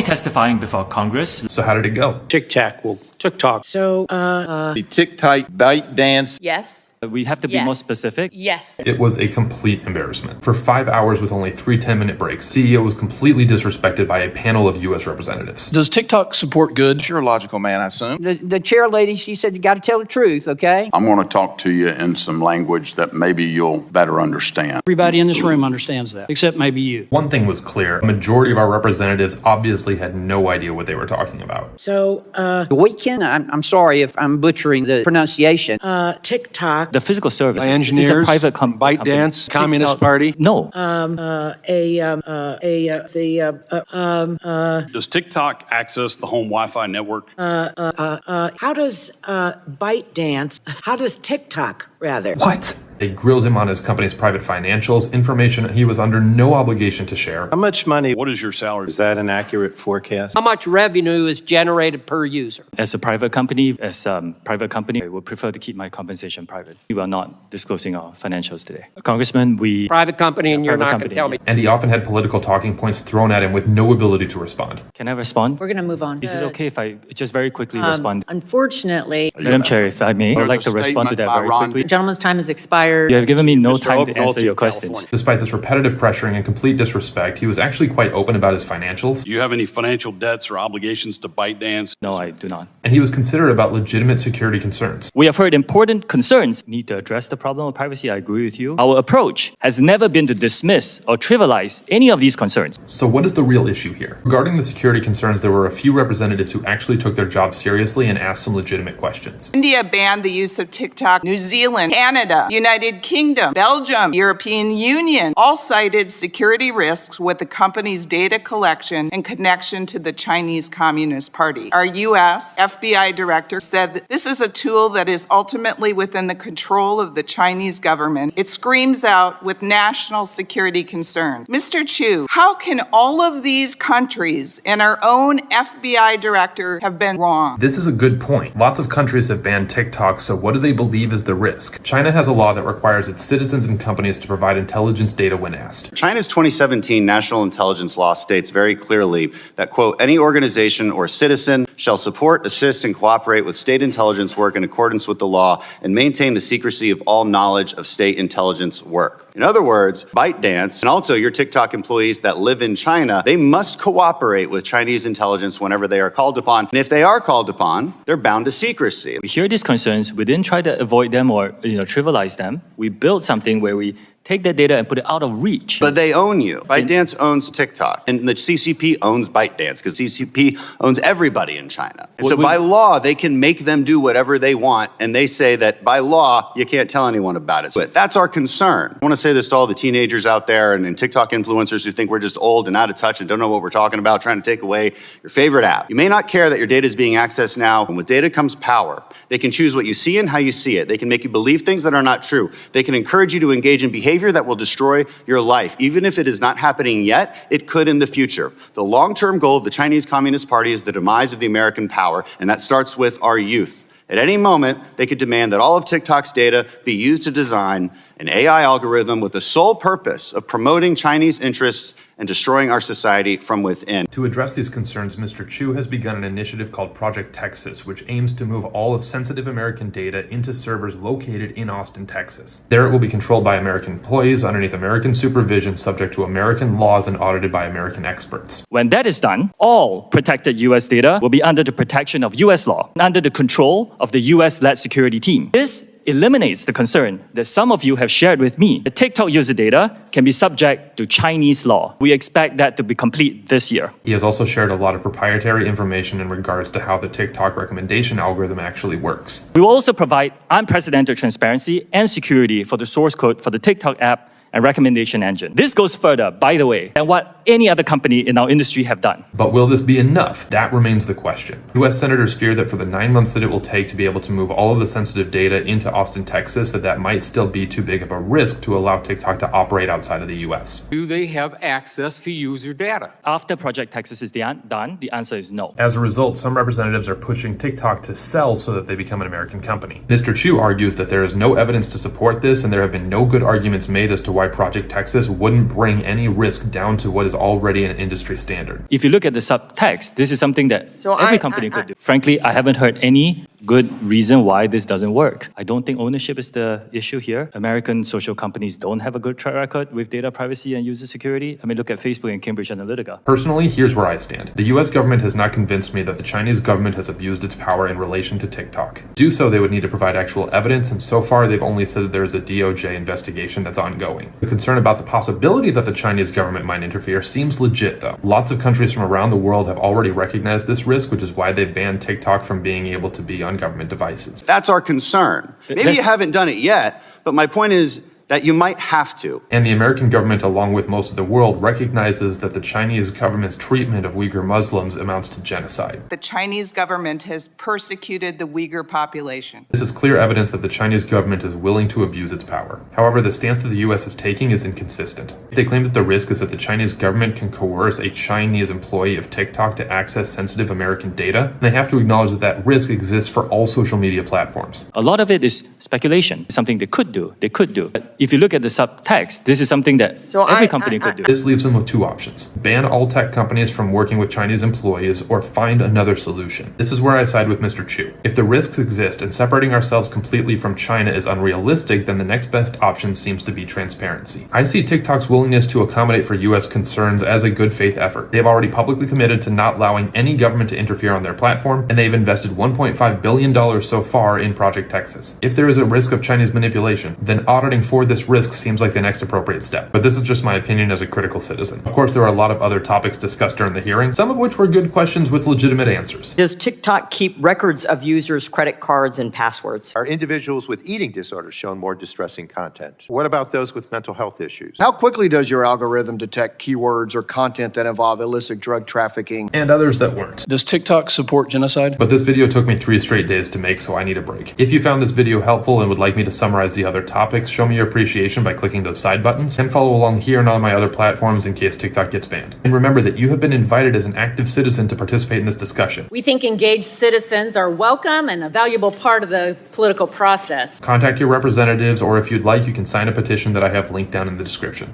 be testifying before Congress. So how did it go? TikTok. So, The TikTok ByteDance. yes. We have to be more specific. Yes. It was a complete embarrassment. For 5 hours with only 3 10-minute breaks, CEO was completely disrespected by a panel of U.S. representatives. Does TikTok support good? You're a logical man, I assume. The chair lady, she said, you got to tell the truth, okay? I'm going to talk to you in some language that maybe you'll better understand. Everybody in this room understands that, except maybe you. One thing was clear. A majority of our representatives obviously had no idea what they were talking about. So, Weekend, I'm sorry if I'm butchering the pronunciation. TikTok. The physical service. By This is a engineers, private company. ByteDance, Communist Party. No. Does TikTok access the home Wi-Fi network? How does how does TikTok, rather? What? They grilled him on his company's private financials, information he was under no obligation to share. How much money? What is your salary? Is that an accurate forecast? How much revenue is generated per user? As a private company, I would prefer to keep my compensation private. We are not disclosing our financials today. Congressman, we... Private company, and you're Private not going to company, tell me. And he often had political talking points thrown at him with no ability to respond. Can I respond? We're going to move on. Is it okay if I just very quickly respond? Unfortunately, Madam Chair, if I may, I'd like to respond to that very quickly. the gentleman's time has expired. You have given me no Mr. time to Ogbuchi answer your of questions. California. Despite this repetitive pressuring and complete disrespect, he was actually quite open about his financials, Do you have any financial debts or obligations to ByteDance? No, I do not. and he was considerate about legitimate security concerns. We have heard important concerns need to address the problem of privacy. I agree with you. Our approach has never been to dismiss or trivialize any of these concerns. So what is the real issue here? Regarding the security concerns, there were a few representatives who actually took their job seriously and asked some legitimate questions. India banned the use of TikTok. New Zealand, Canada, United Kingdom, Belgium, European Union all cited security risks with the company's data collection and connection to the Chinese Communist Party. Our U.S. FBI director said that this is a tool that is ultimately within the control of the Chinese government. It screams out with national security concerns. Mr. Chu, how can all of these countries and our own FBI director have been wrong? This is a good point. Lots of countries have banned TikTok, so what do they believe is the risk? China has a law that requires its citizens and companies to provide intelligence data when asked. China's 2017 national intelligence law states very clearly that, quote, any organization or citizen shall support, assist, and cooperate with state intelligence work in accordance with the law and maintain the secrecy of all knowledge of state intelligence work. In other words, ByteDance and also your TikTok employees that live in China, they must cooperate with Chinese intelligence whenever they are called upon. And if they are called upon, they're bound to secrecy. We hear these concerns. We didn't try to avoid them or trivialize them. We built something where we take that data and put it out of reach. But they own you. ByteDance owns TikTok, and the CCP owns ByteDance because CCP owns everybody in China. And so by law, they can make them do whatever they want, and they say that by law, you can't tell anyone about it. But that's our concern. I want to say this to all the teenagers out there and TikTok influencers who think we're just old and out of touch and don't know what we're talking about, trying to take away your favorite app. You may not care that your data is being accessed now, and with data comes power. They can choose what you see and how you see it. They can make you believe things that are not true. They can encourage you to engage in behavior that will destroy your life. Even if it is not happening yet, it could in the future. The long-term goal of the Chinese Communist Party is the demise of the American power, and that starts with our youth. At any moment, they could demand that all of TikTok's data be used to design an AI algorithm with the sole purpose of promoting Chinese interests and destroying our society from within. To address these concerns, Mr. Chu has begun an initiative called Project Texas, which aims to move all of sensitive American data into servers located in Austin, Texas. There it will be controlled by American employees underneath American supervision, subject to American laws and audited by American experts. When that is done, all protected U.S. data will be under the protection of U.S. law, under the control of the U.S.-led security team. This eliminates the concern that some of you have shared with me. The TikTok user data can be subject to Chinese law. We expect that to be complete this year. He has also shared a lot of proprietary information in regards to how the TikTok recommendation algorithm actually works. We will also provide unprecedented transparency and security for the source code for the TikTok app and recommendation engine. This goes further, by the way, than what any other company in our industry have done. But will this be enough? That remains the question. U.S. senators fear that for the 9 months that it will take to be able to move all of the sensitive data into Austin, Texas, that might still be too big of a risk to allow TikTok to operate outside of the U.S. Do they have access to user data? After Project Texas is done, the answer is no. As a result, some representatives are pushing TikTok to sell so that they become an American company. Mr. Chu argues that there is no evidence to support this, and there have been no good arguments made as to why Project Texas wouldn't bring any risk down to what is is already an industry standard. If you look at the subtext, this is something that So every I- company I- could do. Frankly, I haven't heard any good reason why this doesn't work. I don't think ownership is the issue here. American social companies don't have a good track record with data privacy and user security. I mean, look at Facebook and Cambridge Analytica. Personally, here's where I stand. The US government has not convinced me that the Chinese government has abused its power in relation to TikTok. To do so, they would need to provide actual evidence, and so far they've only said that there's a DOJ investigation that's ongoing. The concern about the possibility that the Chinese government might interfere seems legit, though. Lots of countries from around the world have already recognized this risk, which is why they've banned TikTok from being able to be on government devices. That's our concern. Maybe That's- you haven't done it yet, but my point is that you might have to. And the American government, along with most of the world, recognizes that the Chinese government's treatment of Uyghur Muslims amounts to genocide. The Chinese government has persecuted the Uyghur population. This is clear evidence that the Chinese government is willing to abuse its power. However, the stance that the US is taking is inconsistent. They claim that the risk is that the Chinese government can coerce a Chinese employee of TikTok to access sensitive American data, and they have to acknowledge that that risk exists for all social media platforms. A lot of it is speculation. It's something they could do. But if you look at the subtext, this is something that So every I- company I- could do. This leaves them with two options: ban all tech companies from working with Chinese employees, or find another solution. This is where I side with Mr. Chu. If the risks exist and separating ourselves completely from China is unrealistic, then the next best option seems to be transparency. I see TikTok's willingness to accommodate for US concerns as a good faith effort. They have already publicly committed to not allowing any government to interfere on their platform, and they've invested $1.5 billion so far in Project Texas. If there is a risk of Chinese manipulation, then auditing for this risk seems like the next appropriate step. But this is just my opinion as a critical citizen. Of course, there are a lot of other topics discussed during the hearing, some of which were good questions with legitimate answers. Does TikTok keep records of users' credit cards and passwords? Are individuals with eating disorders shown more distressing content? What about those with mental health issues? How quickly does your algorithm detect keywords or content that involve illicit drug trafficking? And others that weren't. Does TikTok support genocide? But this video took me 3 straight days to make, so I need a break. If you found this video helpful and would like me to summarize the other topics, show me your appreciation by clicking those side buttons, and follow along here and on my other platforms in case TikTok gets banned. And remember that you have been invited as an active citizen to participate in this discussion. We think engaged citizens are welcome and a valuable part of the political process. Contact your representatives, or if you'd like, you can sign a petition that I have linked down in the description.